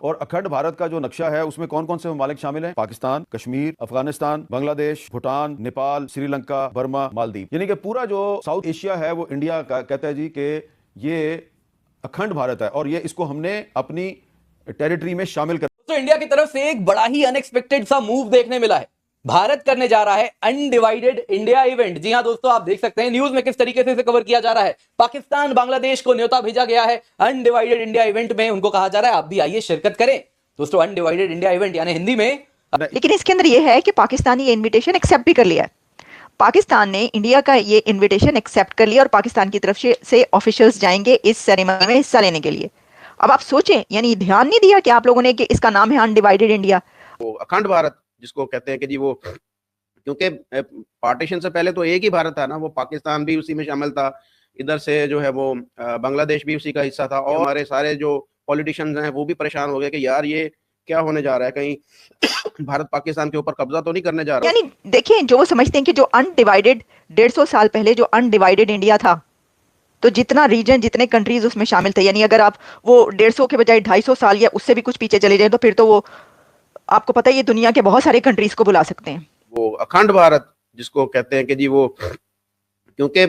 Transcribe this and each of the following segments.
और अखंड भारत का जो नक्शा है उसमें कौन कौन से ममालिक शामिल हैं? पाकिस्तान, कश्मीर, अफगानिस्तान, बांग्लादेश, भूटान, नेपाल, श्रीलंका, बर्मा, मालदीव। यानी कि पूरा जो साउथ एशिया है वो इंडिया का कहता है जी कि ये अखंड भारत है और ये इसको हमने अपनी टेरिटरी में शामिल कर। तो इंडिया की तरफ से एक बड़ा ही अनएक्सपेक्टेड सा मूव देखने मिला है। भारत करने जा रहा है अनडिवाइडेड इंडिया इवेंट। जी हां दोस्तों, आप देख सकते हैं न्यूज में किस तरीके से इसे कवर किया जा रहा है। पाकिस्तान, बांग्लादेश को न्योता भेजा गया है अनडिवाइडेड इंडिया इवेंट में। उनको कहा जा रहा है आप भी आइए शिरकत करें। दोस्तों, अनडिवाइडेड इंडिया इवेंट यानी हिंदी में, लेकिन इसके अंदर यह है कि पाकिस्तान ने ये इनविटेशन एक्सेप्ट भी कर लिया है। पाकिस्तान ने इंडिया का ये इनविटेशन एक्सेप्ट कर लिया और पाकिस्तान की तरफ से ऑफिशियल्स जाएंगे इस सेरेमनी में हिस्सा लेने के लिए। अब आप सोचें, यानी ध्यान नहीं दिया कि आप लोगों ने कि इसका नाम है अनडिवाइडेड इंडिया। वो अखंड भारत जिसको कहते हैं कि जी वो, क्योंकि पार्टीशन से पहले तो एक ही भारत था ना, वो पाकिस्तान भी उसी में शामिल था, इधर से जो है वो बांग्लादेश भी उसी का हिस्सा था। और हमारे सारे जो पॉलिटिशियंस हैं वो भी परेशान हो गए कि यार ये क्या होने जा रहा है, कहीं भारत पाकिस्तान के ऊपर कब्जा तो नहीं करने जा रहा। यानी देखिए, जो वो समझते हैं कि जो अनडिवाइडेड 150 साल पहले जो अनडिवाइडेड इंडिया था, तो जितना रीजन, जितने कंट्रीज उसमें शामिल थे, यानी अगर आप वो 150 के बजाय 250 साल या उससे भी कुछ पीछे चले जाए तो फिर तो वो आपको पता है ये दुनिया के बहुत सारे कंट्रीज को बुला सकते हैं। वो अखंड भारत जिसको कहते हैं कि जी वो, क्योंकि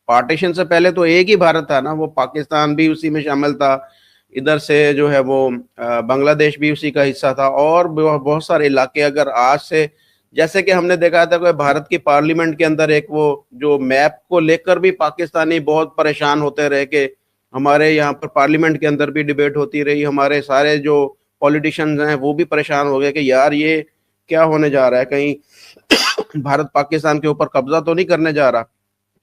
पार्टीशन से पहले तो एक ही भारत था ना, वो पाकिस्तान भी उसी में शामिल था, इधर से जो है वो बांग्लादेश भी उसी का हिस्सा था। और बहुत सारे इलाके, अगर आज से जैसे कि हमने देखा था कि भारत की पार्लियामेंट के अंदर एक वो जो मैप को लेकर भी पाकिस्तानी बहुत परेशान होते रहे कि हमारे यहाँ पर पार्लियामेंट के अंदर भी डिबेट होती रही, हमारे सारे जो पॉलिटिशियंस हैं वो भी परेशान हो गए कि यार ये क्या होने जा रहा है, कहीं भारत पाकिस्तान के ऊपर कब्जा तो नहीं करने जा रहा।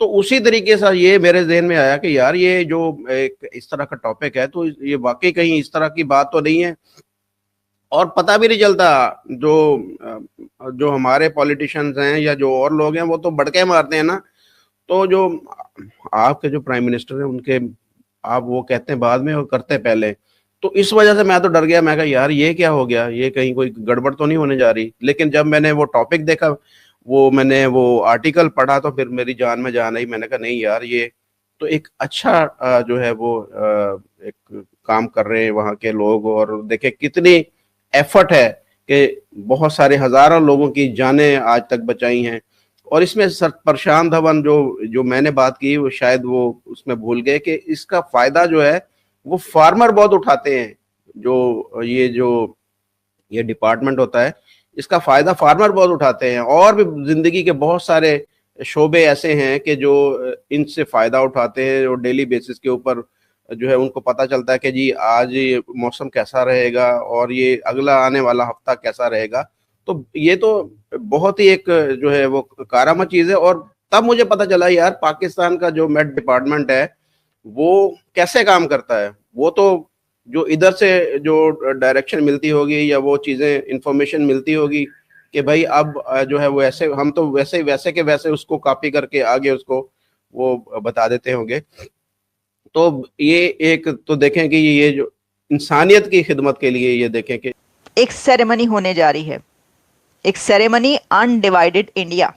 तो उसी तरीके से ये मेरे जहन में आया कि यार ये जो एक इस तरह का टॉपिक है तो ये वाकई कहीं इस तरह की बात तो नहीं है। और पता भी नहीं चलता, जो हमारे पॉलिटिशियंस हैं या जो और लोग हैं वो तो बड़के मारते हैं ना, तो जो आपके जो प्राइम मिनिस्टर हैं उनके आप वो कहते हैं बाद में और करते हैं पहले। तो इस वजह से मैं तो डर गया, मैं कहा यार ये क्या हो गया, ये कहीं कोई गड़बड़ तो नहीं होने जा रही। लेकिन जब मैंने वो टॉपिक देखा, मैंने वो आर्टिकल पढ़ा, तो फिर मेरी जान में जान आई। मैंने कहा नहीं यार, ये तो एक अच्छा जो है वो एक काम कर रहे हैं वहाँ के लोग। और देखे कितनी एफर्ट है कि बहुत सारे हजारों लोगों की जानें आज तक बचाई हैं। और इसमें सर प्रशांत धवन जो मैंने बात की, वो शायद वो उसमें भूल गए कि इसका फायदा जो है वो फार्मर बहुत उठाते हैं। जो ये डिपार्टमेंट होता है, इसका फायदा फार्मर बहुत उठाते हैं। और भी जिंदगी के बहुत सारे शोबे ऐसे हैं कि जो इनसे फायदा उठाते हैं, जो डेली बेसिस के ऊपर जो है उनको पता चलता है कि जी आज ये मौसम कैसा रहेगा और ये अगला आने वाला हफ्ता कैसा रहेगा। तो ये तो बहुत ही एक जो है वो कारामद चीज है। और तब मुझे पता चला यार पाकिस्तान का जो मेट डिपार्टमेंट है वो कैसे काम करता है। वो तो जो इधर से जो डायरेक्शन मिलती होगी या वो चीजें इंफॉर्मेशन मिलती होगी कि भाई अब जो है वो ऐसे, हम तो वैसे के वैसे उसको कॉपी करके आगे उसको वो बता देते होंगे। तो ये एक तो देखें कि ये जो इंसानियत की खिदमत के लिए ये देखें कि एक सेरेमनी होने जा रही है, एक सेरेमनी अनडिवाइडेड इंडिया।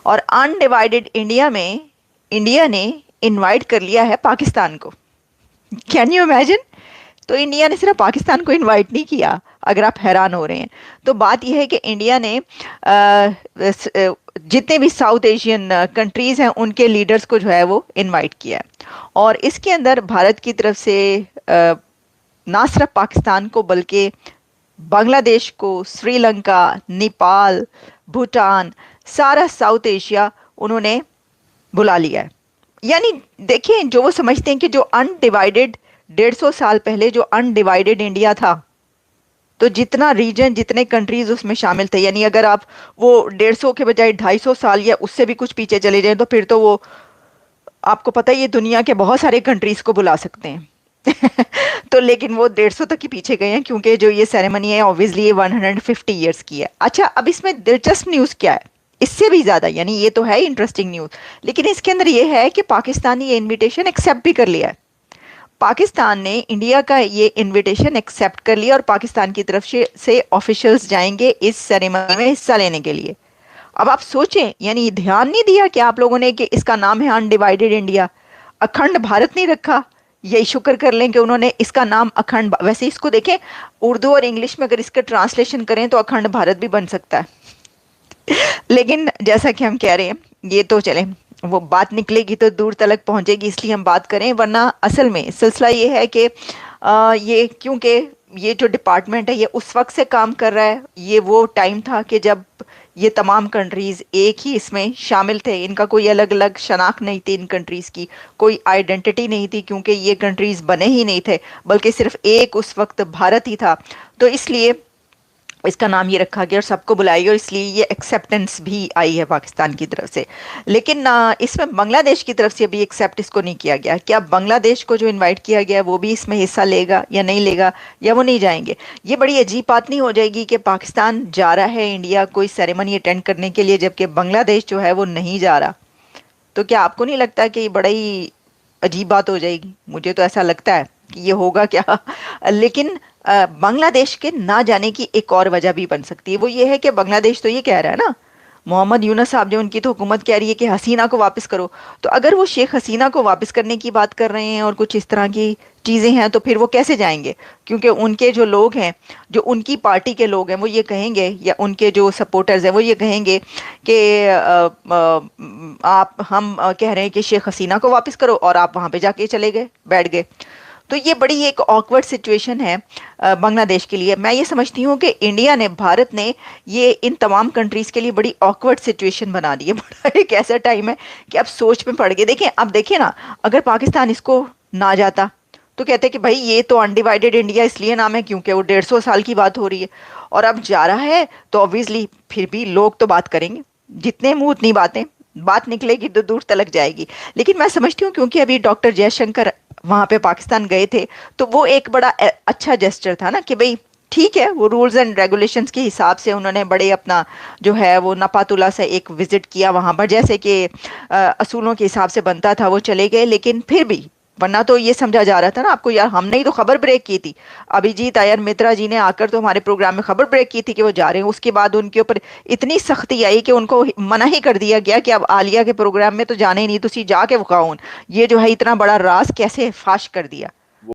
और अनडिवाइडेड इंडिया में इंडिया ने इनवाइट कर लिया है पाकिस्तान को। Can you imagine? तो इंडिया ने सिर्फ पाकिस्तान को इनवाइट नहीं किया, अगर आप हैरान हो रहे हैं तो बात यह है कि इंडिया ने जितने भी साउथ एशियन कंट्रीज़ हैं उनके लीडर्स को जो है वो इनवाइट किया है। और इसके अंदर भारत की तरफ से ना सिर्फ पाकिस्तान को बल्कि बांग्लादेश को, श्रीलंका, नेपाल, भूटान, सारा साउथ एशिया उन्होंने बुला लिया है। यानी देखिए, जो वो समझते हैं कि जो अनडिवाइडेड 150 साल पहले जो अनडिवाइडेड इंडिया था, तो जितना रीजन, जितने कंट्रीज उसमें शामिल थे, यानी अगर आप वो 150 के बजाय 250 साल या उससे भी कुछ पीछे चले जाएं तो फिर तो वो आपको पता है ये दुनिया के बहुत सारे कंट्रीज को बुला सकते हैं। तो लेकिन वो 150 तक ही पीछे गए हैं क्योंकि जो ये सेरेमनी है ऑब्वियसली ये 150 ईयर्स की है। अच्छा, अब इसमें दिलचस्प न्यूज़ क्या है, इससे भी ज़्यादा, यानी ये तो है इंटरेस्टिंग न्यूज़, लेकिन इसके अंदर ये है कि पाकिस्तान ने ये इन्विटेशन एक्सेप्ट भी कर लिया है। पाकिस्तान ने इंडिया का ये इनविटेशन एक्सेप्ट कर लिया और पाकिस्तान की तरफ से ऑफिशियल्स जाएंगे इस सेरेमनी में हिस्सा लेने के लिए। अब आप सोचें, यानी ध्यान नहीं दिया कि आप लोगों ने कि इसका नाम है अनडिवाइडेड इंडिया, अखंड भारत नहीं रखा, यही शुक्र कर लें कि उन्होंने इसका नाम अखंड, वैसे इसको देखें उर्दू और इंग्लिश में अगर इसका ट्रांसलेशन करें तो अखंड भारत भी बन सकता है। लेकिन जैसा कि हम कह रहे हैं, ये तो चले, वो बात निकलेगी तो दूर तलक पहुंचेगी, इसलिए हम बात करें, वरना असल में सिलसिला ये है कि ये क्योंकि ये जो डिपार्टमेंट है ये उस वक्त से काम कर रहा है, ये वो टाइम था कि जब ये तमाम कंट्रीज एक ही इसमें शामिल थे, इनका कोई अलग अलग शनाख्त नहीं थी, इन कंट्रीज की कोई आइडेंटिटी नहीं थी, क्योंकि ये कंट्रीज बने ही नहीं थे, बल्कि सिर्फ एक उस वक्त भारत ही था। तो इसलिए इसका नाम ये रखा गया और सबको बुलाया गया, और इसलिए ये एक्सेप्टेंस भी आई है पाकिस्तान की तरफ से। लेकिन इसमें बांग्लादेश की तरफ से भी एक्सेप्ट इसको नहीं किया गया। क्या बांग्लादेश को जो इनवाइट किया गया है वो भी इसमें हिस्सा लेगा या नहीं लेगा, या वो नहीं जाएंगे? ये बड़ी अजीब बात नहीं हो जाएगी कि पाकिस्तान जा रहा है इंडिया कोई सेरेमनी अटेंड करने के लिए, जबकि बांग्लादेश जो है वो नहीं जा रहा? तो क्या आपको नहीं लगता कि ये बड़ा ही अजीब बात हो जाएगी? मुझे तो ऐसा लगता है कि ये होगा क्या। लेकिन बांग्लादेश के ना जाने की एक और वजह भी बन सकती है, वो ये है कि बांग्लादेश तो ये कह रहा है ना, मोहम्मद यूनस साहब जो उनकी तो हुकूमत कह रही है कि हसीना को वापस करो, तो अगर वो शेख हसीना को वापस करने की बात कर रहे हैं और कुछ इस तरह की चीज़ें हैं, तो फिर वो कैसे जाएंगे? क्योंकि उनके जो लोग हैं, जो उनकी पार्टी के लोग हैं, वो ये कहेंगे, या उनके जो सपोर्टर्स हैं वो ये कहेंगे कि हम कह रहे हैं कि शेख हसीना को वापस करो, और आप वहाँ पे जाके चले गए, बैठ गए। तो ये बड़ी एक ऑकवर्ड सिचुएशन है बांग्लादेश के लिए। मैं ये समझती हूँ कि इंडिया ने, भारत ने ये इन तमाम कंट्रीज़ के लिए बड़ी ऑकवर्ड सिचुएशन बना दी है। बड़ा एक ऐसा टाइम है कि अब सोच में पड़ गए। देखें, अब देखिए ना, अगर पाकिस्तान इसको ना जाता तो कहते कि भाई ये तो अनडिवाइडेड इंडिया इसलिए नाम है क्योंकि वो 150 साल की बात हो रही है, और अब जा रहा है तो ऑब्वियसली फिर भी लोग तो बात करेंगे, जितने मुंह उतनी बातें, बात निकलेगी तो दूर तलक जाएगी। लेकिन मैं समझती हूँ क्योंकि अभी डॉक्टर जयशंकर वहाँ पे पाकिस्तान गए थे, तो वो एक बड़ा अच्छा जेस्चर था ना, कि भाई ठीक है, वो रूल्स एंड रेगुलेशंस के हिसाब से उन्होंने बड़े अपना जो है वो नपातुला से एक विजिट किया वहाँ पर, जैसे कि असूलों के हिसाब से बनता था, वो चले गए। लेकिन फिर भी, वरना तो ये समझा जा रहा था ना आपको, यार हमने ही तो खबर ब्रेक की थी, अभिजीत अय्यर मित्रा जी ने आकर तो हमारे प्रोग्राम में खबर ब्रेक की थी कि वो जा रहे हैं। उसके बाद उनके ऊपर इतनी सख्ती आई कि उनको मना ही कर दिया गया कि अब आलिया के प्रोग्राम में तो जाने ही नहीं, तुसी जाके वखाओ। ये जो है इतना बड़ा राज कैसे फाश कर दिया।